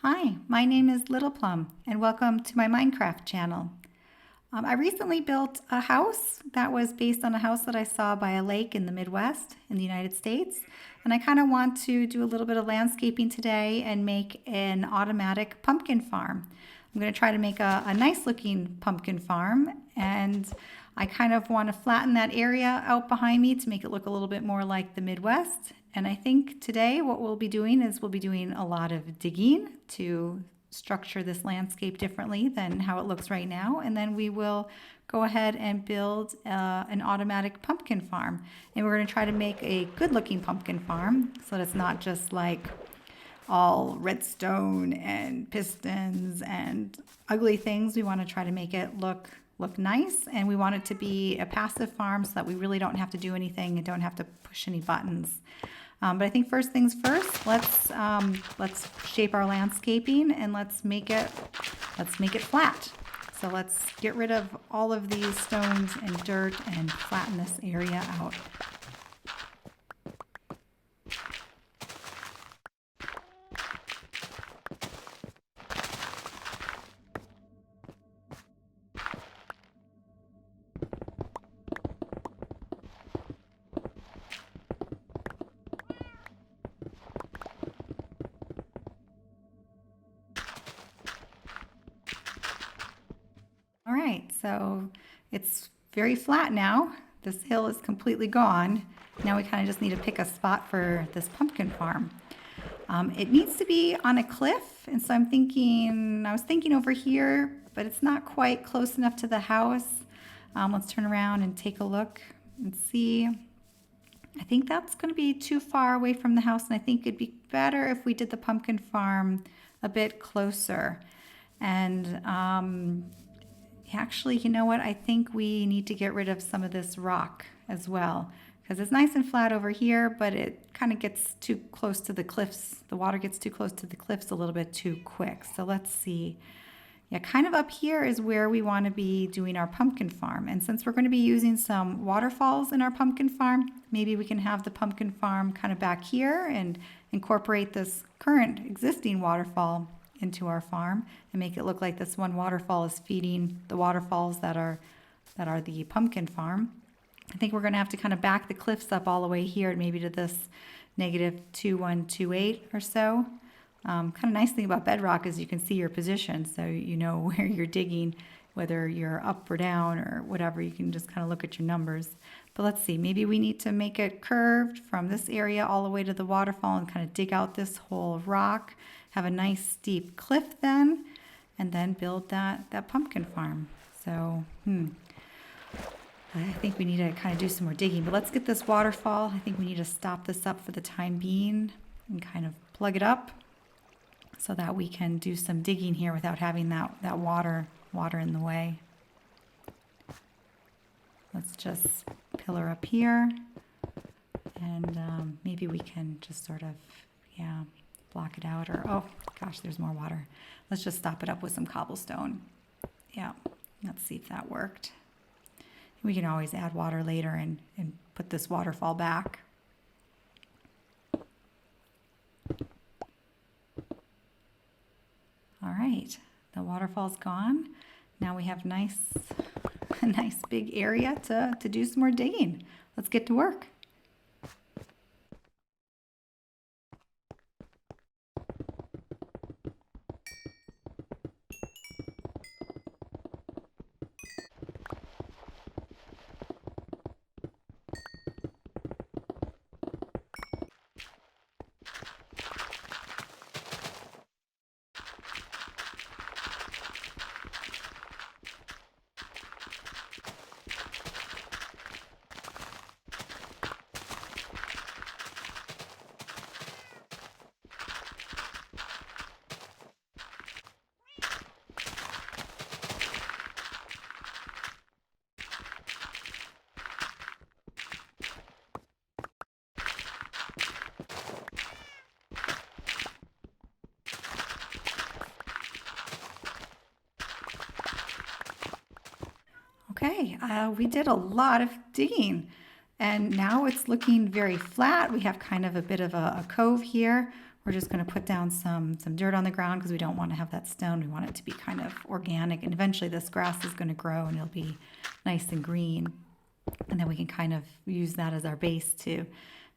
Hi, my name is Little Plum, and welcome to my Minecraft channel. I recently built a house that was based on a house that I saw by a lake in the Midwest in the United States. And I kind of want to do a little bit of landscaping today and make an automatic pumpkin farm. I'm going to try to make a nice looking pumpkin farm, and I kind of want to flatten that area out behind me to make it look a little bit more like the Midwest. And I think today what we'll be doing is we'll be doing a lot of digging to structure this landscape differently than how it looks right now. And then we will go ahead and build an automatic pumpkin farm. And we're going to try to make a good looking pumpkin farm so that it's not just like all redstone and pistons and ugly things. We want to try to make it look nice, and we want it to be a passive farm so that we really don't have to do anything and don't have to push any buttons. But I think first things first, let's shape our landscaping and let's make it flat. So let's get rid of all of these stones and dirt and flatten this area out. All right, so it's very flat now. This hill is completely gone. Now we kind of just need to pick a spot for this pumpkin farm. It needs to be on a cliff, and so I was thinking over here, but it's not quite close enough to the house. Let's turn around and take a look and see. I think that's going to be too far away from the house, and I think it'd be better if we did the pumpkin farm a bit closer. And actually, you know what? I think we need to get rid of some of this rock as well, because it's nice and flat over here, but it kind of gets too close to the cliffs. The water gets too close to the cliffs a little bit too quick. So let's see. Yeah, kind of up here is where we want to be doing our pumpkin farm. And since we're going to be using some waterfalls in our pumpkin farm, maybe we can have the pumpkin farm kind of back here and incorporate this current existing waterfall into our farm and make it look like this one waterfall is feeding the waterfalls that are the pumpkin farm. I think we're going to have to kind of back the cliffs up all the way here, maybe to this -2128 or so. Kind of nice thing about Bedrock is you can see your position, so you know where you're digging, whether you're up or down or whatever. You can just kind of look at your numbers. But let's see, maybe we need to make it curved from this area all the way to the waterfall and kind of dig out this whole rock, have a nice steep cliff then, and then build that pumpkin farm. So, I think we need to kind of do some more digging, but let's get this waterfall. I think we need to stop this up for the time being and kind of plug it up so that we can do some digging here without having that water in the way. Let's just pillar up here, and maybe we can just sort of, block it out, or, oh gosh, there's more water. Let's just stop it up with some cobblestone. Yeah, let's see if that worked. We can always add water later and put this waterfall back. All right, the waterfall's gone. Now we have a nice big area to do some more digging. Let's get to work. Okay, we did a lot of digging, and now it's looking very flat. We have kind of a bit of a cove here we're just going to put down some dirt on the ground because we don't want to have that stone. We want it to be kind of organic, and eventually this grass is going to grow and it'll be nice and green. And then we can kind of use that as our base to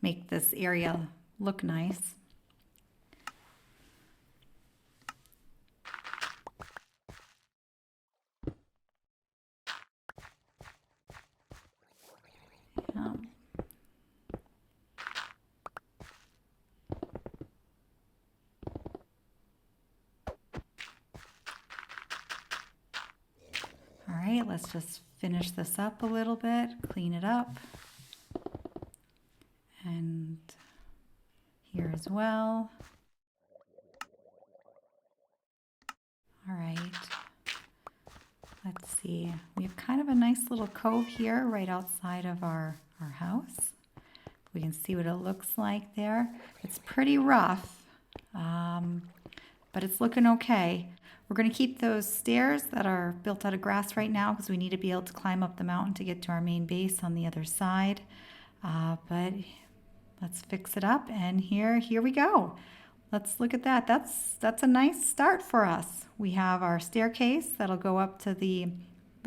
make this area look nice. All right, let's just finish this up a little bit, clean it up. And here as well. All right, let's see. We have kind of a nice little cove here right outside of our house. We can see what it looks like there. It's pretty rough, but it's looking okay. We're going to keep those stairs that are built out of grass right now because we need to be able to climb up the mountain to get to our main base on the other side. But let's fix it up, and here we go. Let's look at that. That's a nice start for us. We have our staircase that'll go up to the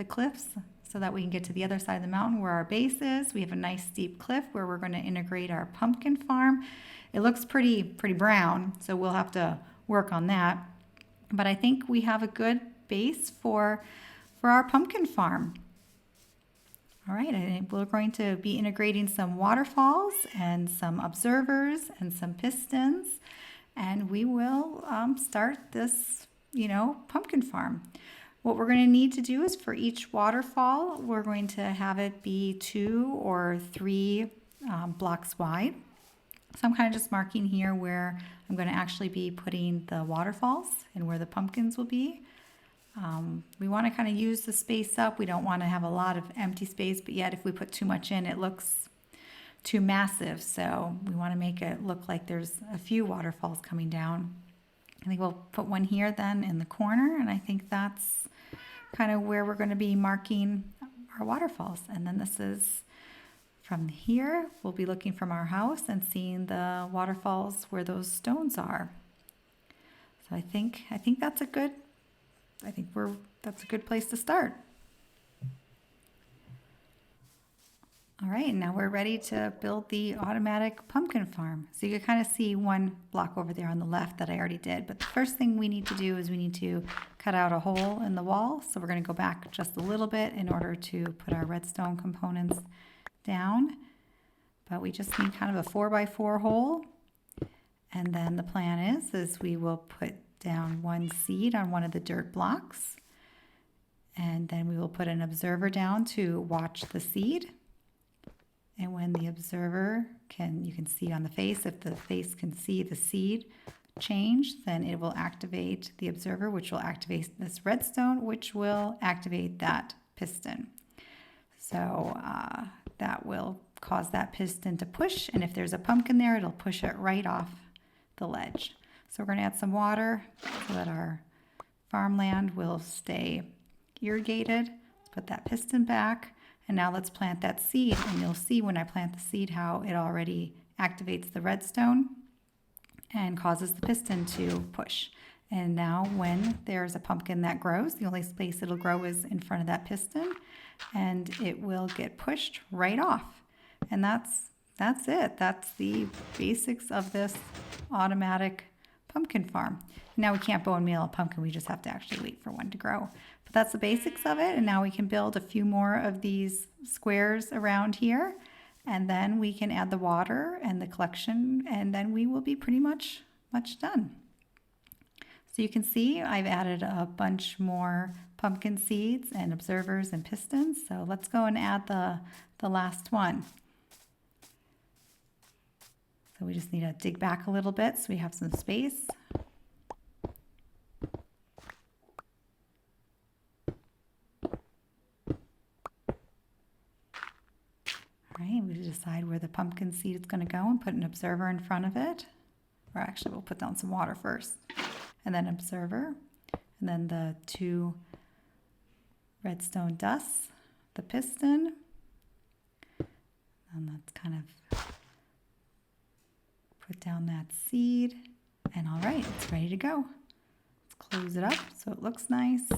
cliffs so that we can get to the other side of the mountain where our base is. We have a nice steep cliff where we're going to integrate our pumpkin farm. It looks pretty brown, so we'll have to work on that. But I think we have a good base for our pumpkin farm. All right, and we're going to be integrating some waterfalls and some observers and some pistons, and we will start this, pumpkin farm. What we're going to need to do is for each waterfall, we're going to have it be 2 or 3 blocks wide. So I'm kind of just marking here where I'm going to actually be putting the waterfalls and where the pumpkins will be. We want to kind of use the space up. We don't want to have a lot of empty space, but yet if we put too much in, it looks too massive. So we want to make it look like there's a few waterfalls coming down. I think we'll put one here then in the corner, and I think that's kind of where we're going to be marking our waterfalls. And then this is from here, we'll be looking from our house and seeing the waterfalls where those stones are. So I think that's a good place to start. All right, now we're ready to build the automatic pumpkin farm. So you can kind of see one block over there on the left that I already did, but the first thing we need to do is we need to cut out a hole in the wall. So we're going to go back just a little bit in order to put our redstone components down. But we just need kind of a 4x4 hole. And then the plan is we will put down one seed on one of the dirt blocks. And then we will put an observer down to watch the seed. And when the observer you can see on the face, if the face can see the seed change, then it will activate the observer, which will activate this redstone, which will activate that piston. So that will cause that piston to push, and if there's a pumpkin there, it'll push it right off the ledge. So we're going to add some water so that our farmland will stay irrigated. Let's put that piston back. And now let's plant that seed, and you'll see when I plant the seed how it already activates the redstone and causes the piston to push. And now when there's a pumpkin that grows, the only space it'll grow is in front of that piston, and it will get pushed right off. And that's it. That's the basics of this automatic pumpkin farm. Now we can't bone meal a pumpkin, we just have to actually wait for one to grow. But that's the basics of it, and now we can build a few more of these squares around here, and then we can add the water and the collection, and then we will be pretty much done. So you can see I've added a bunch more pumpkin seeds and observers and pistons. So let's go and add the last one. So we just need to dig back a little bit so we have some space. All right, we decide where the pumpkin seed is going to go and put an observer in front of it. Or actually, we'll put down some water first. And then observer. And then the 2 redstone dusts, the piston. And let's kind of put down that seed. right, it's ready to go. Let's close it up so it looks nice.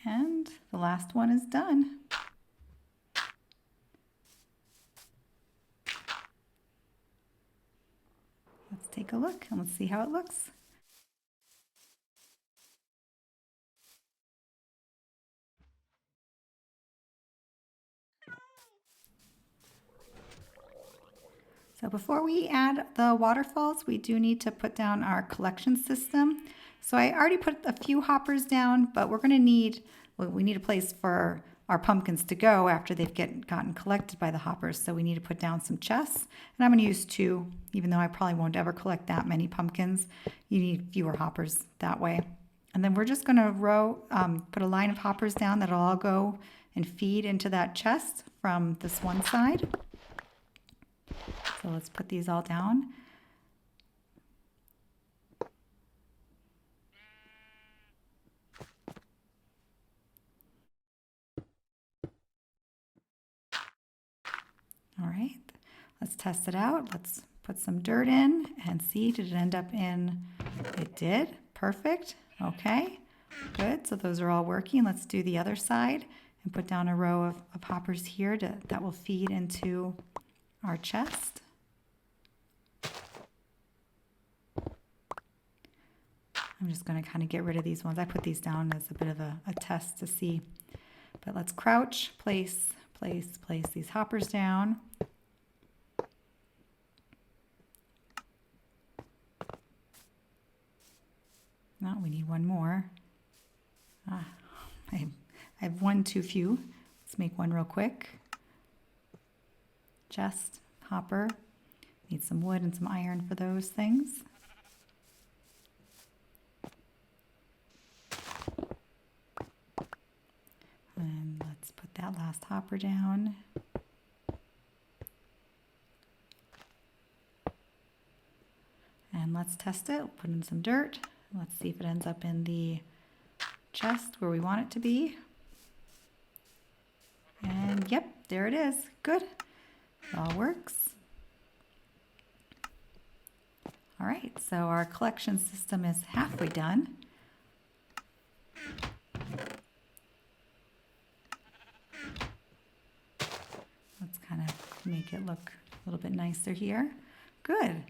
And the last one is done. Let's take a look and let's see how it looks. So before we add the waterfalls, we do need to put down our collection system. So I already put a few hoppers down, but we're going to need, well, we need a place for our pumpkins to go after they've gotten collected by the hoppers. So we need to put down some chests. And I'm going to use 2, even though I probably won't ever collect that many pumpkins. You need fewer hoppers that way. And then we're just going to put a line of hoppers down that'll all go and feed into that chest from this one side. So let's put these all down. All right, let's test it out. Let's put some dirt in and see, did it end up in? It did, perfect. Okay, good, so those are all working. Let's do the other side and put down a row of hoppers here that will feed into our chest. I'm just going to kind of get rid of these ones. I put these down as a bit of a test to see. But let's crouch, place these hoppers down. No, we need one more. I have one too few. Let's make one real quick. Chest, hopper. Need some wood and some iron for those things. And let's put that last hopper down. And let's test it. Put in some dirt. Let's see if it ends up in the chest where we want it to be. And yep, there it is. Good. It all works. All right, so our collection system is halfway done. Let's kind of make it look a little bit nicer here. Good.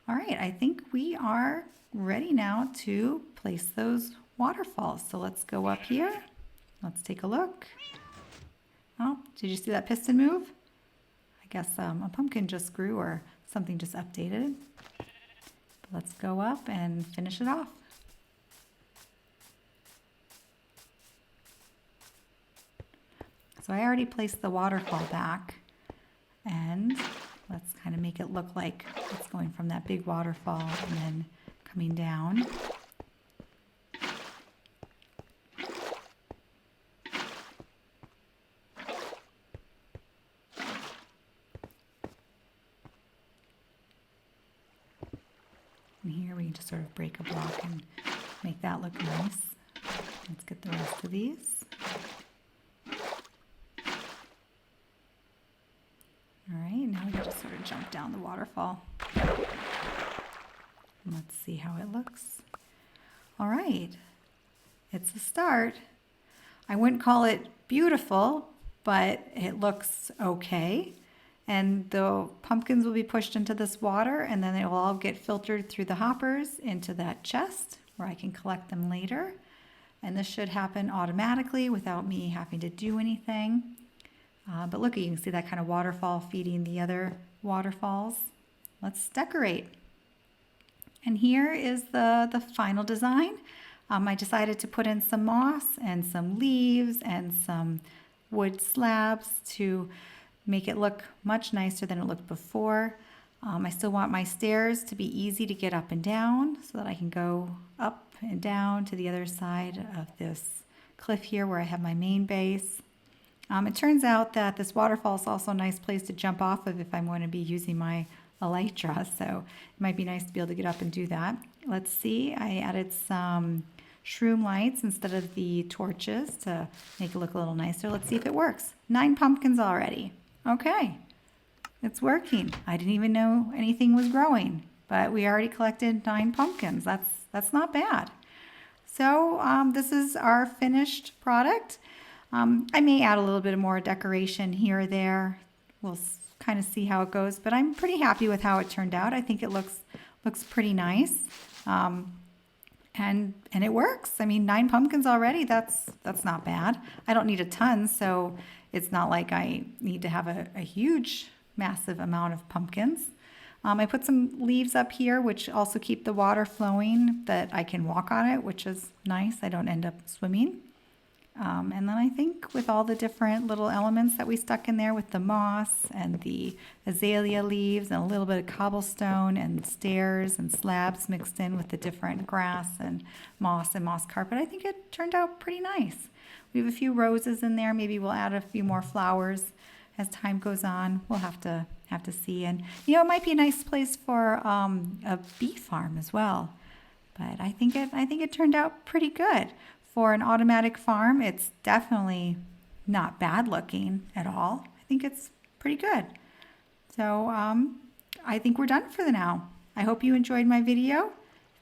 All right, I think we are ready now to place those waterfalls. So let's go up here. Let's take a look. Oh, did you see that piston move? I guess a pumpkin just grew or something just updated. But let's go up and finish it off. So I already placed the waterfall back, and let's kind of make it look like it's going from that big waterfall and then coming down. And here we can just sort of break a block and make that look nice. Let's get the rest of these. All right, now we can just sort of jump down the waterfall. And let's see how it looks. All right, it's a start. I wouldn't call it beautiful, but it looks okay. And the pumpkins will be pushed into this water, and then it will all get filtered through the hoppers into that chest where I can collect them later. And this should happen automatically without me having to do anything. But look, you can see that kind of waterfall feeding the other waterfalls. Let's decorate. And here is the final design. I decided to put in some moss and some leaves and some wood slabs to make it look much nicer than it looked before. I still want my stairs to be easy to get up and down so that I can go up and down to the other side of this cliff here where I have my main base. It turns out that this waterfall is also a nice place to jump off of if I'm going to be using my elytra, so it might be nice to be able to get up and do that. Let's see, I added some shroom lights instead of the torches to make it look a little nicer. Let's see if it works. 9 pumpkins already. Okay, it's working. I didn't even know anything was growing. but we already collected 9 pumpkins. That's not bad. So this is our finished product. I may add a little bit more decoration here or there. We'll kind of see how it goes, but I'm pretty happy with how it turned out. I think it looks pretty nice, and it works. I mean, 9 pumpkins already. That's not bad. I don't need a ton, so it's not like I need to have a huge, massive amount of pumpkins. I put some leaves up here, which also keep the water flowing, that I can walk on it, which is nice. I don't end up swimming. And then I think with all the different little elements that we stuck in there with the moss and the azalea leaves and a little bit of cobblestone and stairs and slabs mixed in with the different grass and moss carpet, I think it turned out pretty nice. We have a few roses in there. Maybe we'll add a few more flowers as time goes on. We'll have to see. And it might be a nice place for a bee farm as well. But I think it turned out pretty good. For an automatic farm, it's definitely not bad looking at all. I think it's pretty good. So I think we're done for now. I hope you enjoyed my video.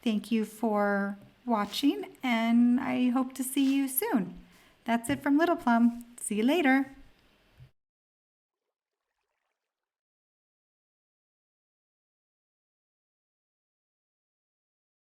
Thank you for watching, and I hope to see you soon. That's it from Little Plum. See you later.